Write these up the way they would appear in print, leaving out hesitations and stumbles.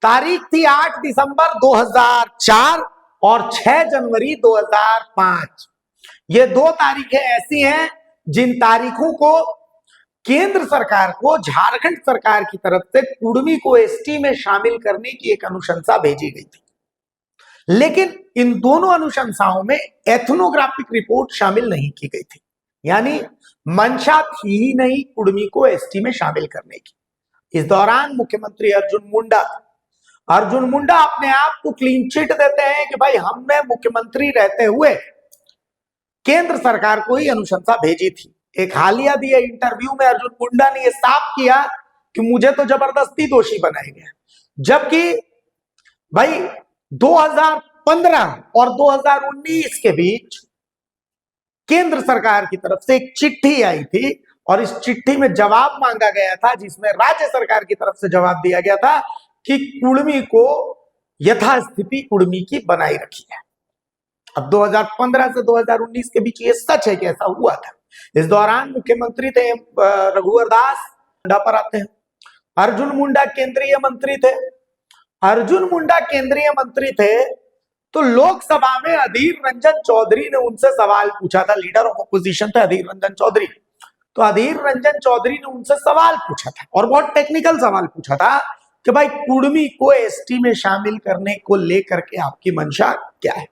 तारीख थी 8 दिसंबर 2004 और 6 जनवरी 2005। ये दो तारीखें ऐसी हैं जिन तारीखों को केंद्र सरकार को झारखंड सरकार की तरफ से कुर्मी को एसटी में शामिल करने की एक अनुशंसा भेजी गई थी, लेकिन इन दोनों अनुशंसाओं में एथनोग्राफिक रिपोर्ट शामिल नहीं की गई थी, यानी मंशा थी ही नहीं कुर्मी को एसटी में शामिल करने की। इस दौरान मुख्यमंत्री अर्जुन मुंडा अपने आप को क्लीन चिट देते हैं कि भाई हमने मुख्यमंत्री रहते हुए केंद्र सरकार को ही अनुशंसा भेजी थी। एक हालिया दिए इंटरव्यू में अर्जुन मुंडा ने यह साफ किया कि मुझे तो जबरदस्ती दोषी बनाया गया, जबकि भाई 2015 और 2019 के बीच केंद्र सरकार की तरफ से एक चिट्ठी आई थी और इस चिट्ठी में जवाब मांगा गया था, जिसमें राज्य सरकार की तरफ से जवाब दिया गया था कि कुर्मी को यथास्थिति कुर्मी की बनाई रखी है। अब 2015 से 2019 के बीच ये सच है कि ऐसा हुआ था। इस दौरान मुख्यमंत्री थे रघुवर दास, पर आते हैं अर्जुन मुंडा केंद्रीय मंत्री थे। अर्जुन मुंडा केंद्रीय मंत्री थे तो लोकसभा में अधीर रंजन चौधरी ने उनसे सवाल पूछा था। लीडर ऑफ अपोजिशन थे अधीर रंजन चौधरी। तो अधीर रंजन चौधरी ने उनसे सवाल पूछा था और बहुत टेक्निकल सवाल पूछा था कि भाई कुर्मी को एसटी में शामिल करने को लेकर के आपकी मंशा क्या है।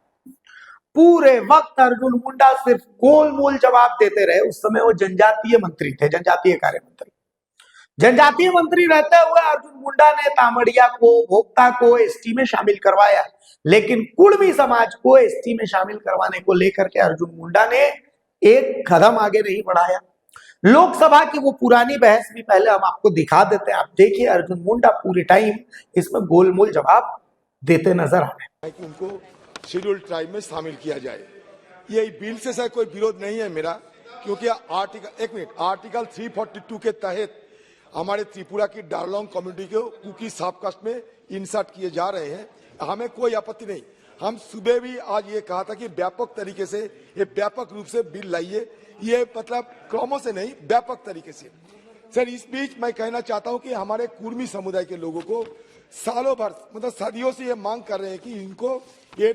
पूरे वक्त अर्जुन मुंडा सिर्फ गोलमोल जवाब देते रहे। उस समय वो जनजातीय मंत्री थे, जनजातीय कार्य मंत्री। जनजातीय मंत्री रहते हुए अर्जुन मुंडा ने तामड़िया को, भोक्ता को एसटी में शामिल करवाया, लेकिन कुर्मी समाज को एसटी में शामिल करवाने को लेकर के अर्जुन मुंडा ने एक कदम आगे नहीं बढ़ाया। लोकसभा की वो पुरानी बहस भी पहले हम आपको दिखा देते हैं। आप देखिए अर्जुन मुंडा पूरे टाइम इसमें गोलमोल जवाब देते नजर आ रहे हैं। उनको शेड्यूल ट्राइब में शामिल किया जाए। ये बिल से सर कोई विरोध नहीं है मेरा, क्योंकि आर्टिकल 342 के तहत हमारे त्रिपुरा की डारलोंग कम्युनिटी को कुकी सब कास्ट में इंसर्ट किए जा रहे हैं। हमें कोई आपत्ति नहीं। हम सुबह भी आज ये कहा था कि व्यापक तरीके से, ये व्यापक रूप से बिल लाइए, ये मतलब क्रमों से नहीं, व्यापक तरीके से। सर इस बीच मैं कहना चाहता हूं कि हमारे कुर्मी समुदाय के लोगों को सालों भर, मतलब सदियों से ये मांग कर रहे हैं कि इनको ये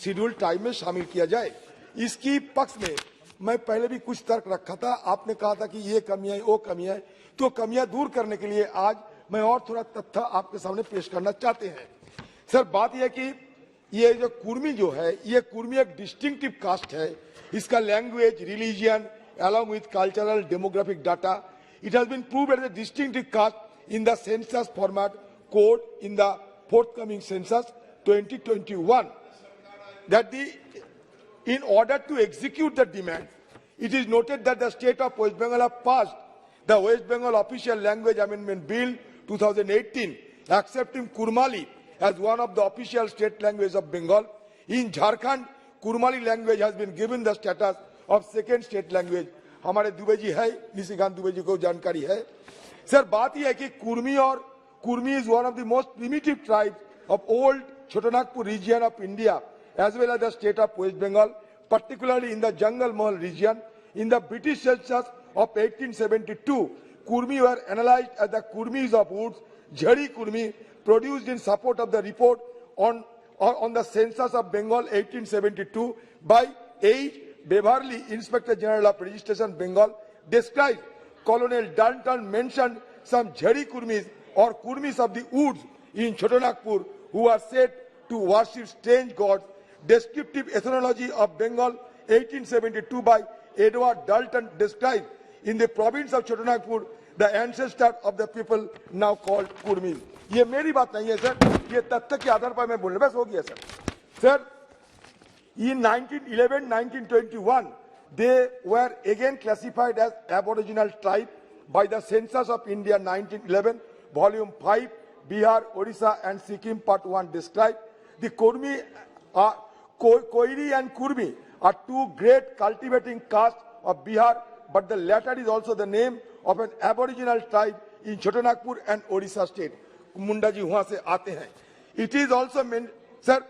शेड्यूल ट्राइब में शामिल किया जाए। इसकी पक्ष में मैं पहले भी कुछ तर्क रखा था। आपने कहा था कि ये कमियां वो कमियां, तो कमियां दूर करने के लिए आज मैं और थोड़ा तथ्य आपके सामने पेश करना चाहते हैं। सर बात यह कि ये जो कुर्मी जो है, ये कुर्मी एक डिस्टिंक्टिव कास्ट है। इसका language, religion along with cultural demographic data, it has been proved as a distinctive caste in the census format code in the forthcoming census 2021, that in order to execute the demand, it is noted that the state of West Bengal have passed the West Bengal Official Language Amendment Bill 2018, accepting Kurmali as one of the official state languages of Bengal. In Jharkhand, Kurmali language has been given the status of second state language. हमारे दुबे जी है, निशिकांत दुबे जी को जानकारी है। Sir बात यह है कि Kurmi is one of the most primitive tribes of old Chotanagpur region of India, as well as the state of West Bengal, particularly in the Jungle Mahal region. In the British census of 1872, Kurmi were analyzed as the Kurmis of woods, Jhari Kurmi, produced in support of the report on the census of Bengal 1872 by H. Beverly, Inspector General of Registration, Bengal, described Colonel Dalton mentioned some Jhari Kurmis or Kurmis of the woods in Chotanagpur who are said to worship strange gods. Descriptive ethnology of Bengal 1872 by Edward Dalton described in the province of Chotanagpur the ancestor of the people now called Kurmis. ये मेरी बात नहीं है sir, ये तथ्य के आधार पर मैं बोल रहा, बस हो गया sir. Sir in 1911-1921, they were again classified as Aboriginal tribe by the Census of India 1911, Volume 5, Bihar, Odisha and Sikkim, Part 1 described. The Kurmi, Koiri and Kurmi are two great cultivating castes of Bihar, but the latter is also the name of an Aboriginal tribe in Chotanagpur and Odisha state. Munda ji वहां से आते हैं। It is also meant, sir,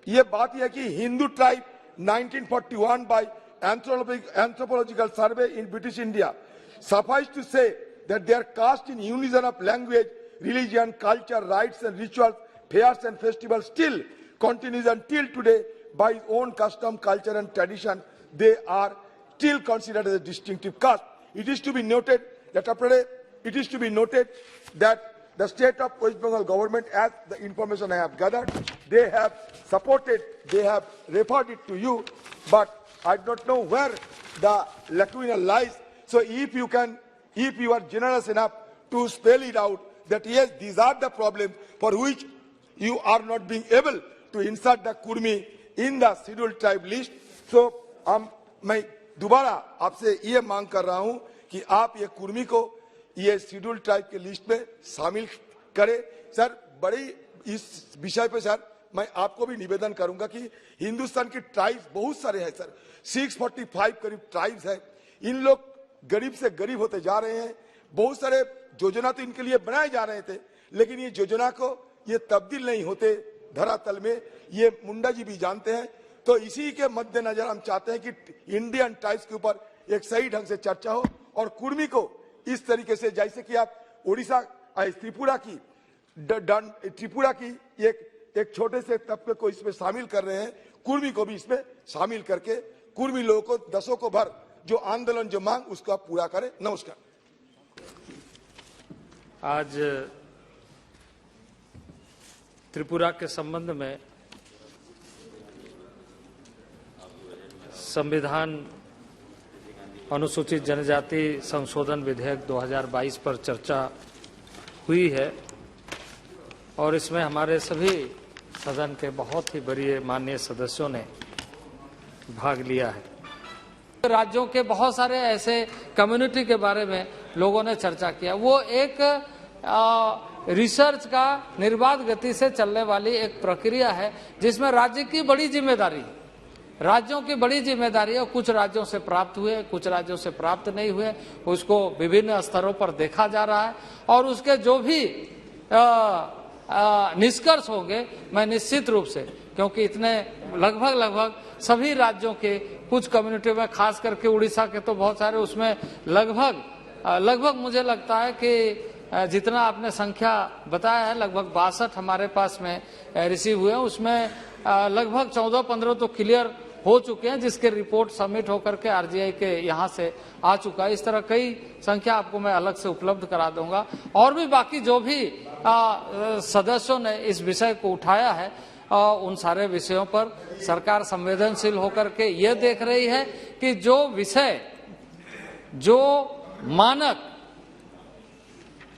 ये बात यह कि Hindu tribe 1941 by anthropological survey in British India. Suffice to say that they are cast in unison of language, religion, culture, rites and rituals fairs and festivals still continues until today by its own custom, culture and tradition. They are still considered as a distinctive caste. It is to be noted that the state of West Bengal government, as the information I have gathered, they have supported, they have referred it to you, but I don't know where the lacuna lies. So if you are generous enough to spell it out, that yes, these are the problems for which you are not being able to insert the Kurmi in the scheduled tribe list. So मैं दोबारा आपसे ये मांग कर रहा हूं कि आप ये कुर्मी को ये शेड्यूल ट्राइब के लिस्ट में शामिल करें। सर, बड़ी इस विषय पे सर मैं आपको भी निवेदन करूंगा कि हिंदुस्तान की ट्राइब्स बहुत सारे हैं सर, 645 करीब ट्राइब्स है। इन लोग गरीब से गरीब होते जा रहे हैं। बहुत सारे योजना तो इनके लिए बनाए जा रहे थे, लेकिन ये योजना को ये तब्दील नहीं होते धरातल में, ये मुंडा जी भी जानते हैं। तो इसी के मद्देनजर हम चाहते हैं कि इंडियन ट्राइब्स के ऊपर एक सही ढंग से चर्चा हो और कुर्मी को इस तरीके से, जैसे कि आप उड़ीसा त्रिपुरा की एक छोटे से तबके को इसमें शामिल कर रहे हैं, कुर्मी को भी इसमें शामिल करके कुर्मी लोगों को दशकों को भर जो आंदोलन जो मांग उसको आप पूरा करें। नमस्कार। आज त्रिपुरा के संबंध में संविधान अनुसूचित जनजाति संशोधन विधेयक 2022 पर चर्चा हुई है और इसमें हमारे सभी सदन के बहुत ही वरीय माननीय सदस्यों ने भाग लिया है। राज्यों के बहुत सारे ऐसे कम्युनिटी के बारे में लोगों ने चर्चा किया। वो एक रिसर्च का निर्बाध गति से चलने वाली एक प्रक्रिया है जिसमें राज्य की बड़ी जिम्मेदारी है, राज्यों की बड़ी जिम्मेदारी है। कुछ राज्यों से प्राप्त हुए, कुछ राज्यों से प्राप्त नहीं हुए, उसको विभिन्न स्तरों पर देखा जा रहा है और उसके जो भी निष्कर्ष होंगे, मैं निश्चित रूप से, क्योंकि इतने लगभग सभी राज्यों के कुछ कम्युनिटी में, खास करके उड़ीसा के तो बहुत सारे, उसमें लगभग मुझे लगता है कि जितना आपने संख्या बताया है, लगभग 62 हमारे पास में रिसीव हुए हैं। उसमें लगभग 14-15 तो क्लियर हो चुके हैं, जिसके रिपोर्ट सबमिट होकर के आरजीआई के यहाँ से आ चुका है। इस तरह कई संख्या आपको मैं अलग से उपलब्ध करा दूंगा। और भी बाकी जो भी सदस्यों ने इस विषय को उठाया है, उन सारे विषयों पर सरकार संवेदनशील होकर के ये देख रही है कि जो विषय, जो मानक,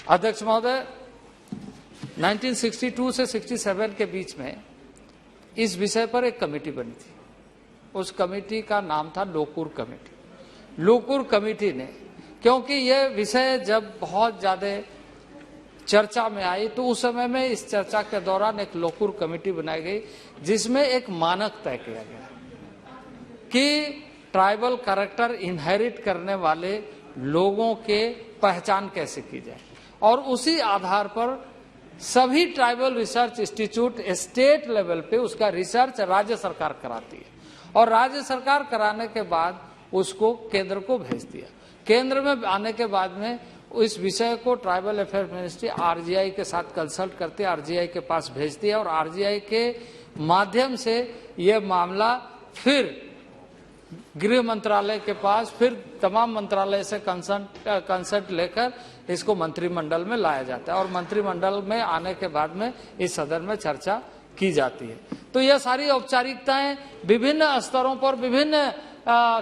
अध्यक्ष महोदय, 1962 से 67 के बीच में इस विषय पर एक कमेटी बनी थी। उस कमेटी का नाम था लोकूर कमेटी। लोकूर कमेटी ने, क्योंकि ये विषय जब बहुत ज्यादा चर्चा में आई, तो उस समय में इस चर्चा के दौरान एक लोकूर कमेटी बनाई गई जिसमें एक मानक तय किया गया कि ट्राइबल कैरेक्टर इनहेरिट करने वाले लोगों के पहचान कैसे की जाए, और उसी आधार पर सभी tribal research institute state level पे उसका रिसर्च राज्य सरकार कराती है और राज्य सरकार कराने के बाद उसको केंद्र को भेज दिया। केंद्र में आने के बाद में इस विषय को ट्राइबल अफेयर मिनिस्ट्री आरजीआई के साथ कंसल्ट करती है, आरजीआई के पास भेजती है और आरजीआई के माध्यम से ये मामला फिर गृह मंत्रालय के पास, फिर तमाम मंत्रालय से कंसल्ट लेकर इसको मंत्रिमंडल में लाया जाता है और मंत्रिमंडल में आने के बाद में इस सदन में चर्चा की जाती है। तो यह सारी औपचारिकताएं विभिन्न स्तरों पर, विभिन्न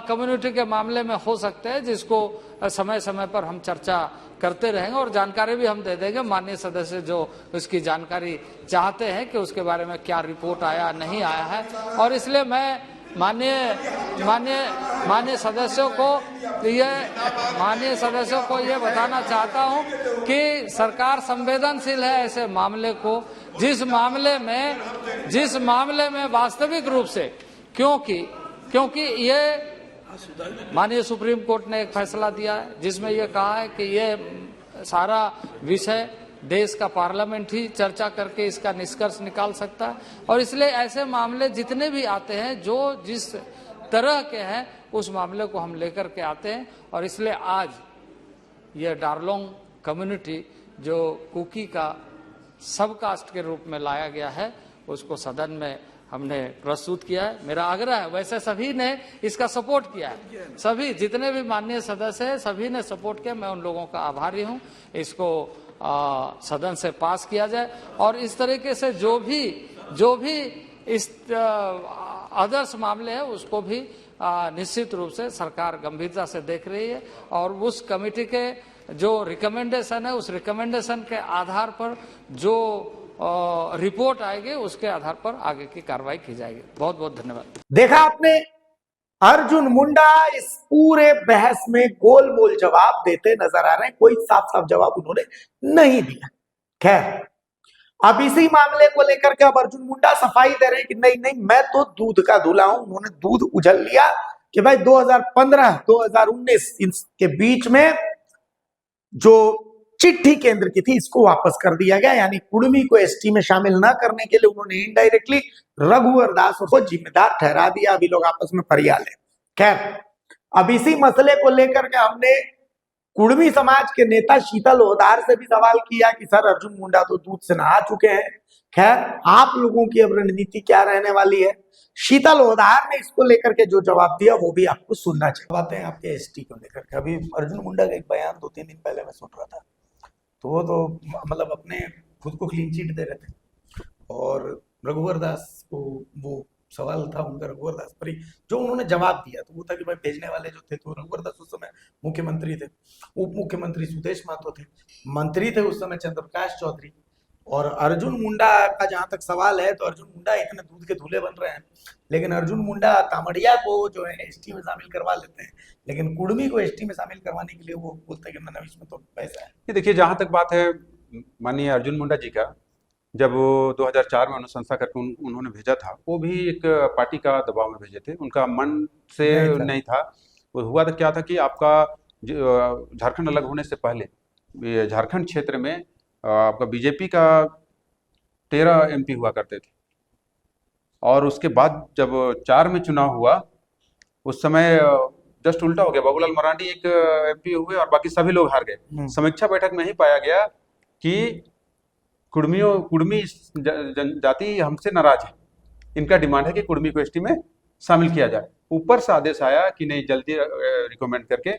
कम्युनिटी के मामले में हो सकते हैं, जिसको समय समय पर हम चर्चा करते रहेंगे और जानकारी भी हम दे देंगे। माननीय सदस्य जो उसकी जानकारी चाहते हैं कि उसके बारे में क्या रिपोर्ट आया नहीं आया है, और इसलिए मैं माननीय सदस्यों को ये बताना चाहता हूं कि सरकार संवेदनशील है ऐसे मामले को, जिस मामले में वास्तविक रूप से, क्योंकि ये माननीय सुप्रीम कोर्ट ने एक फैसला दिया है जिसमें ये कहा है कि ये सारा विषय देश का पार्लियामेंट ही चर्चा करके इसका निष्कर्ष निकाल सकता है, और इसलिए ऐसे मामले जितने भी आते हैं जो जिस तरह के हैं उस मामले को हम लेकर के आते हैं। और इसलिए आज ये डारलोंग कम्युनिटी जो कुकी का सब कास्ट के रूप में लाया गया है, उसको सदन में हमने प्रस्तुत किया है। मेरा आग्रह है, वैसे सभी ने इसका सपोर्ट किया है, सभी जितने भी माननीय सदस्य हैं सभी ने सपोर्ट किया, मैं उन लोगों का आभारी हूं। इसको सदन से पास किया जाए और इस तरीके से जो भी इस आदर्श मामले है उसको भी निश्चित रूप से सरकार गंभीरता से देख रही है और उस कमेटी के जो रिकमेंडेशन है उस रिकमेंडेशन के आधार पर जो रिपोर्ट आएगी उसके आधार पर आगे की कार्रवाई की जाएगी। बहुत बहुत धन्यवाद। देखा आपने, अर्जुन मुंडा इस पूरे बहस में गोल मोल जवाब देते नजर आ रहे हैं, कोई साफ साफ जवाब उन्होंने नहीं दिया। खैर, अब इसी मामले को लेकर के अब अर्जुन मुंडा सफाई दे रहे हैं कि नहीं मैं तो दूध का धुला हूं। उन्होंने दूध उछल लिया कि भाई 2015-2019 के बीच में जो चिट्ठी केंद्र की थी इसको वापस कर दिया गया, यानी कुर्मी को एसटी में शामिल ना करने के लिए उन्होंने इनडायरेक्टली रघुवर दास को जिम्मेदार ठहरा दिया। अभी लोग आपस में फरियाल है। खैर, अब इसी मसले को लेकर के हमने कुर्मी समाज के नेता शीतल होदार से भी सवाल किया कि सर अर्जुन मुंडा तो दूध से नहा चुके हैं। खैर, आप लोगों की अब रणनीति क्या रहने वाली है, शीतल होदार ने इसको लेकर के जो जवाब दिया वो भी आपको सुनना चाहिए। बातें हैं आपके एसटी को लेकर के। अभी अर्जुन मुंडा का एक बयान 2-3 दिन पहले मैं सुन रहा था, तो वो तो मतलब अपने खुद को क्लीन चिट दे रहे थे और रघुवर दास को वो सवाल था उनका रघुवर दास पर ही जो उन्होंने जवाब दिया तो वो था कि भाई भेजने वाले जो थे तो रघुवर दास उस समय मुख्यमंत्री थे, उप मुख्यमंत्री सुदेश महतो थे, मंत्री थे उस समय चंद्रप्रकाश चौधरी। और अर्जुन मुंडा का जहां तक सवाल है तो अर्जुन मुंडा इतने दूध के धुले बन रहे हैं, लेकिन अर्जुन मुंडा तामड़िया को जो है एसटी में शामिल करवा लेते हैं, लेकिन कुर्मी को एसटी में शामिल करवाने के लिए वो बोलते हैं कि मैंने इसमें तो पैसा है। ये देखिए, जहां तक बात है माननीय अर्जुन मुंडा जी का, जब वो 2004 में अनुशंसा करके उन्होंने भेजा था, वो भी एक पार्टी का दबाव में भेजे थे, उनका मन से नहीं था। वो हुआ था क्या था कि आपका झारखंड अलग होने से पहले झारखंड क्षेत्र में आपका बीजेपी का 13 एमपी हुआ करते थे और उसके बाद जब 4 में चुनाव हुआ उस समय जस्ट उल्टा हो गया, बाबूलाल मरांडी एक एमपी हुए और बाकी सभी लोग हार गए। समीक्षा बैठक में ही पाया गया कि कुर्मी जाति हमसे नाराज है, इनका डिमांड है कि कुर्मी को एसटी में शामिल किया जाए। ऊपर से आदेश आया कि नहीं, जल्दी रिकमेंड करके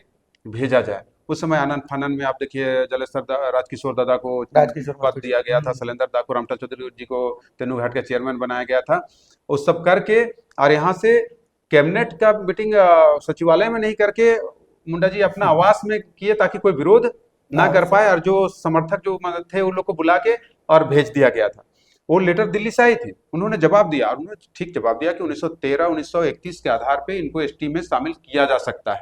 भेजा जाए। उस समय आनंद फानन में आप देखिए जलेसर राजकिशोर दादा को पद दिया गया था, शैलेंद्र दा को, रामलाल चौधरी जी को तेनुघाट का चेयरमैन बनाया गया था। उस सब करके और यहाँ से कैबिनेट का मीटिंग सचिवालय में नहीं करके मुंडा जी अपना आवास में किए ताकि कोई विरोध ना कर पाए, और जो समर्थक जो थे उन लोग को बुला के और भेज दिया गया था। वो लेटर दिल्ली से आई थी, उन्होंने जवाब दिया और उन्होंने ठीक जवाब दिया कि 1913-1931 के आधार पे इनको एसटी में शामिल किया जा सकता है।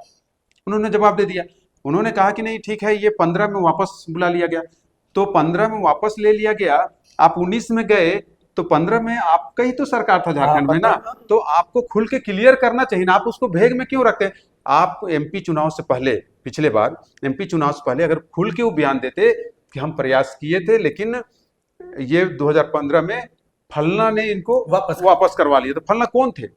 उन्होंने जवाब दे दिया। उन्होंने कहा कि नहीं ठीक है, ये 15 में वापस बुला लिया गया, तो 15 में वापस ले लिया गया। आप 19 में गए तो 15 में आपका ही तो सरकार था झारखंड में ना, तो आपको खुल के क्लियर करना चाहिए ना, आप उसको भेग में क्यों रखते हैं? आप एमपी चुनाव से पहले, पिछले बार एमपी चुनाव से पहले अगर खुल के वो बयान देते कि हम प्रयास किए थे लेकिन ये 2015 में फलना ने इनको वापस करवा लिया, तो फलना कौन थे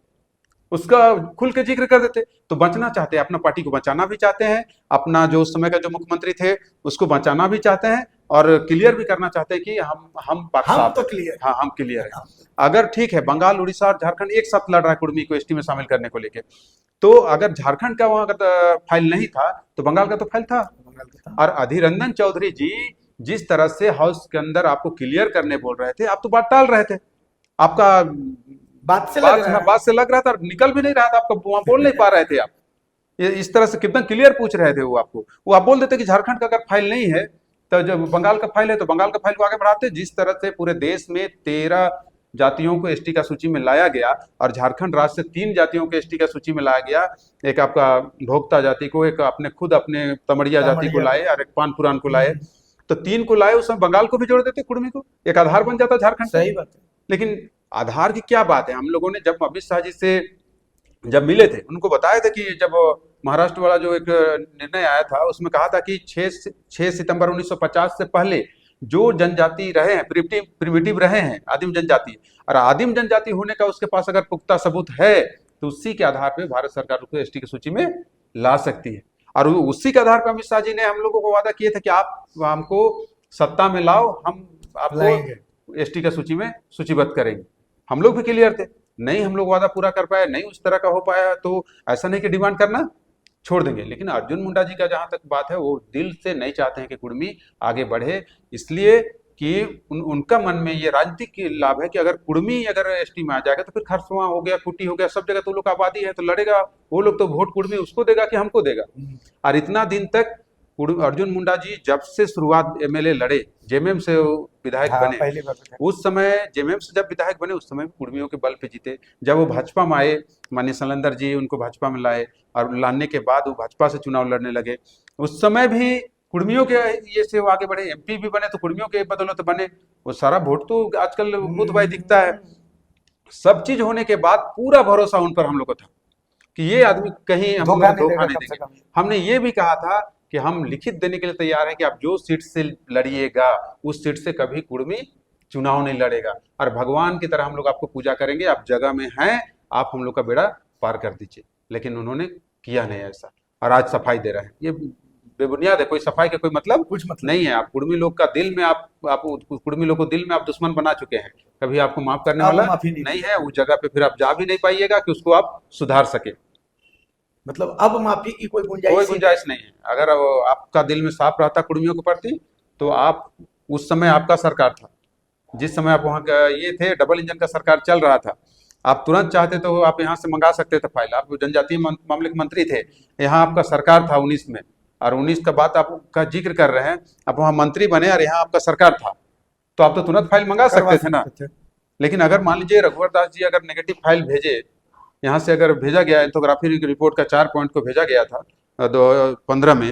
उसका खुल के जिक्र कर देते। तो बचना चाहते हैं, अपना पार्टी को बचाना भी चाहते हैं, अपना जो उस समय का जो मुख्यमंत्री थे उसको बचाना भी चाहते हैं और क्लियर भी करना चाहते हैं कि हम तो क्लियर, हाँ हम क्लियर है। अगर ठीक है बंगाल, उड़ीसा और झारखंड एक साथ लड़ रहा है कुर्मी को एसटी में शामिल करने को लेके, तो अगर झारखंड का वहां अगर फाइल नहीं था तो बंगाल का तो फाइल था। और अधीर रंजन चौधरी जी जिस तरह से हाउस के अंदर आपको क्लियर करने बोल रहे थे, आप तो बात टाल रहे थे, आपका बात से लग रहा था, निकल भी नहीं रहा था, आपका वहां बोल नहीं पा रहे थे आप। इस तरह से कितना क्लियर पूछ रहे थे वो आपको, वो आप बोल देते कि झारखंड का अगर फाइल नहीं है तो जब बंगाल का फाइल है तो बंगाल का फाइल को आगे बढ़ाते। जिस तरह से पूरे देश में 13 जातियों को एसटी का सूची में लाया गया और झारखंड राज्य से 3 जातियों को एसटी का सूची में लाया गया, एक आपका भोक्ता जाति को, एक अपने तमड़िया जाति को लाए और एक पान पुरान को लाए, तो 3 को लाए। उसमें बंगाल को भी जोड़ देते, कुर्मी को, एक आधार बन जाता झारखंड। सही बात है। लेकिन आधार की क्या बात है, हम लोगों ने जब अमित शाह जी से जब मिले थे उनको बताया था कि जब महाराष्ट्र वाला जो एक निर्णय आया था उसमें कहा था कि 6 सितंबर 1950 से पहले जो जनजाति रहे हैं, प्रिमिटिव रहे हैं, आदिम जनजाति, और आदिम जनजाति होने का उसके पास अगर पुख्ता सबूत है तो उसी के आधार पे भारत सरकार उसको एसटी की सूची में ला सकती है। और उसी के आधार पर अमित शाह जी ने हम लोगों को वादा किए थे कि आप हमको सत्ता में लाओ, हम लाएंगे। आपको एसटी का सूची में सूचीबद्ध करेंगे। हम लोग भी क्लियर थे, नहीं हम लोग वादा पूरा कर पाए, नहीं उस तरह का हो पाया, तो ऐसा नहीं कि डिमांड करना छोड़ देंगे। लेकिन अर्जुन मुंडा जी का जहां तक बात है, वो दिल से नहीं चाहते हैं कि कुर्मी आगे बढ़े, इसलिए कि उनका मन में ये राजनीतिक लाभ है कि अगर कुर्मी अगर एसटी में आ जाएगा तो फिर खरसवां हो गया, कुटी हो गया, सब जगह तो लोग आबादी है तो लड़ेगा, वो लोग तो वोट कुर्मी उसको देगा कि हमको देगा। और इतना दिन तक अर्जुन मुंडा जी जब से शुरुआत एमएलए लड़े, जेएमएम से विधायक हाँ, बने, पहली बार उस समय जेएमएम से जब विधायक बने उस समय भी कुर्मियों के बल पे जीते। जब वो भाजपा में आए, माननीय सलंदर जी उनको भाजपा में लाए, और लाने के बाद वो भाजपा से चुनाव लड़ने लगे, उस समय भी कुर्मियों के ये से वो आगे बढ़े, एमपी भी बने तो कुर्मियों के बदौलत बने। वो सारा वोट तो आजकल भूत भाई दिखता है। सब चीज होने के बाद पूरा भरोसा उन पर हम लोग को था कि ये आदमी कहीं हम लोग धोखा नहीं देंगे। हमने ये भी कहा था कि हम लिखित देने के लिए तैयार हैं कि आप जो सीट से लड़िएगा उस सीट से कभी कुर्मी चुनाव नहीं लड़ेगा, और भगवान की तरह हम लोग आपको पूजा करेंगे, आप जगह में हैं, आप हम लोग का बेड़ा पार कर दीजिए। लेकिन उन्होंने किया नहीं ऐसा, और आज सफाई दे रहे हैं। ये बेबुनियाद है, कोई सफाई का कोई मतलब कुछ मतलब नहीं है। आप कुर्मी लोग का दिल में आप कुर्मी लोग को दिल में आप दुश्मन बना चुके हैं, कभी आपको माफ करने वाला नहीं है। उस जगह पे फिर आप जा भी नहीं पाइएगा कि उसको आप सुधार सके। मतलब अब माफी की कोई गुंजाइश नहीं है। अगर आपका दिल में साफ रहता कुर्मियों के प्रति, तो आप उस समय आपका सरकार था, जिस समय आप वहाँ ये थे, डबल इंजन का सरकार चल रहा था, आप तुरंत चाहते तो आप यहाँ से मंगा सकते थे फाइल। आप जनजातीय मामले के मंत्री थे, यहाँ आपका सरकार था 19 में, और 19 का बात आपका जिक्र कर रहे हैं, आप वहाँ मंत्री बने और यहाँ आपका सरकार था, तो आप तो तुरंत फाइल मंगा सकते थे ना। लेकिन अगर मान लीजिए रघुवर दास जी अगर नेगेटिव फाइल भेजे, यहाँ से अगर भेजा गया एंथोग्राफी रिपोर्ट का 4 पॉइंट को भेजा गया था 2015 में,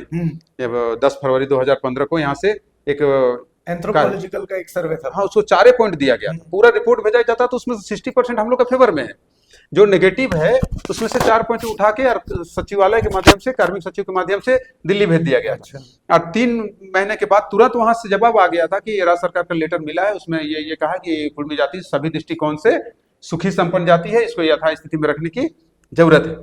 10 फरवरी 2015 को यहाँ से एक एंथ्रोपोलॉजिकल का एक सर्वे था, हाँ, उसको 4 पॉइंट दिया गया। पूरा रिपोर्ट भेजा जाता तो उसमें 60% हम लोग का फेवर में है, जो नेगेटिव है उसमें से 4 पॉइंट उठा के और सचिवालय के माध्यम से, कार्मिक सचिव के माध्यम से दिल्ली भेज दिया गया। अच्छा। और 3 महीने के बाद तुरंत वहां से जवाब आ गया था कि राज्य सरकार का लेटर मिला है, उसमें ये कहा कि कुर्मी जाति सभी दृष्टिकोण से सुखी संपन्न जाति है, इसको यथास्थिति में रखने की जरूरत है।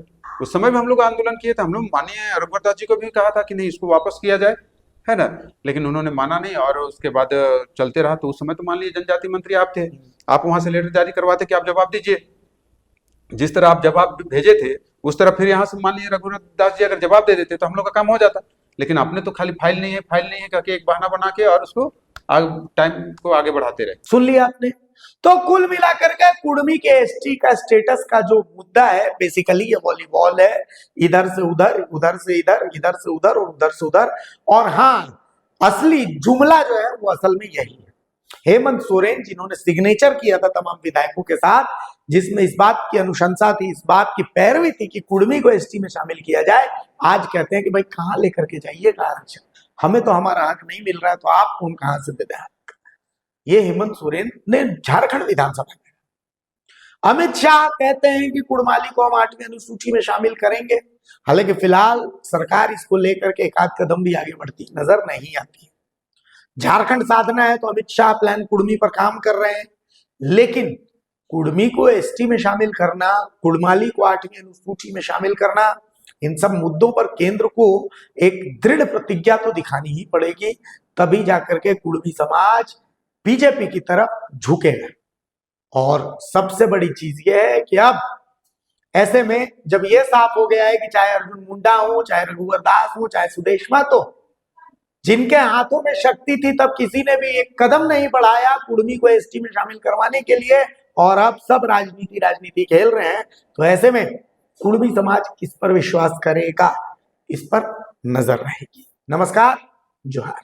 उस समय भी हम लोग आंदोलन किए थे, हम लोग माननीय रघुवर दास जी को भी कहा था कि नहीं इसको वापस किया जाए, है ना, लेकिन उन्होंने माना नहीं, और उसके बाद चलते रहा। तो उस समय तो मान लीजिए जनजाति मंत्री आप थे, आप वहां से लेटर जारी करवाते कि आप जवाब दीजिए। जिस तरह आप जवाब भेजे थे उस तरह फिर यहाँ से मान लीजिए रघुवर दास जी अगर जवाब दे देते तो हम लोग का काम हो जाता। लेकिन आपने तो खाली फाइल नहीं है करके एक बहाना बना के और उसको टाइम को आगे बढ़ाते रहे। सुन लिया आपने। तो कुल मिलाकर के कुर्मी के एसटी का स्टेटस का जो मुद्दा है, बेसिकली ये वॉलीबॉल है, इधर से उधर, उधर से इधर, इधर से उधर और उधर से उधर। और हाँ, असली जुमला जो है वो असल में यही है। हेमंत सोरेन जिन्होंने सिग्नेचर किया था तमाम विधायकों के साथ, जिसमें इस बात की अनुशंसा थी, इस बात की पैरवी थी कि कुर्मी को एसटी में शामिल किया जाए, आज कहते हैं कि भाई कहां लेकर के जाइएगा आरक्षण, हमें तो हमारा हक नहीं मिल रहा है, तो आप कौन कहां से दे दें। ये हेमंत सोरेन ने झारखंड विधानसभा में। अमित शाह कहते हैं कि कुड़माली को हम 8वीं अनुसूची में शामिल करेंगे। हालांकि फिलहाल सरकार इसको लेकर के एक आध कदम भी आगे बढ़ती नजर नहीं आती। झारखंड साधना है तो अमित शाह प्लान कुर्मी पर काम कर रहे हैं, लेकिन कुर्मी को एसटी में शामिल करना, कुड़माली को 8वीं अनुसूची में शामिल करना, इन सब मुद्दों पर केंद्र को एक दृढ़ प्रतिज्ञा तो दिखानी ही पड़ेगी, तभी जाकर के कुर्मी समाज बीजेपी की तरफ झुकेगा। और सबसे बड़ी चीज यह है कि अब ऐसे में जब यह साफ हो गया है कि चाहे अर्जुन मुंडा हो, चाहे रघुवर दास हो, चाहे सुदेशमा, तो जिनके हाथों में शक्ति थी तब किसी ने भी एक कदम नहीं बढ़ाया कुर्मी को एसटी में शामिल करवाने के लिए, और अब सब राजनीति खेल रहे हैं। तो ऐसे में कुर्मी समाज किस पर विश्वास करेगा, इस पर नजर रहेगी। नमस्कार, जोहार।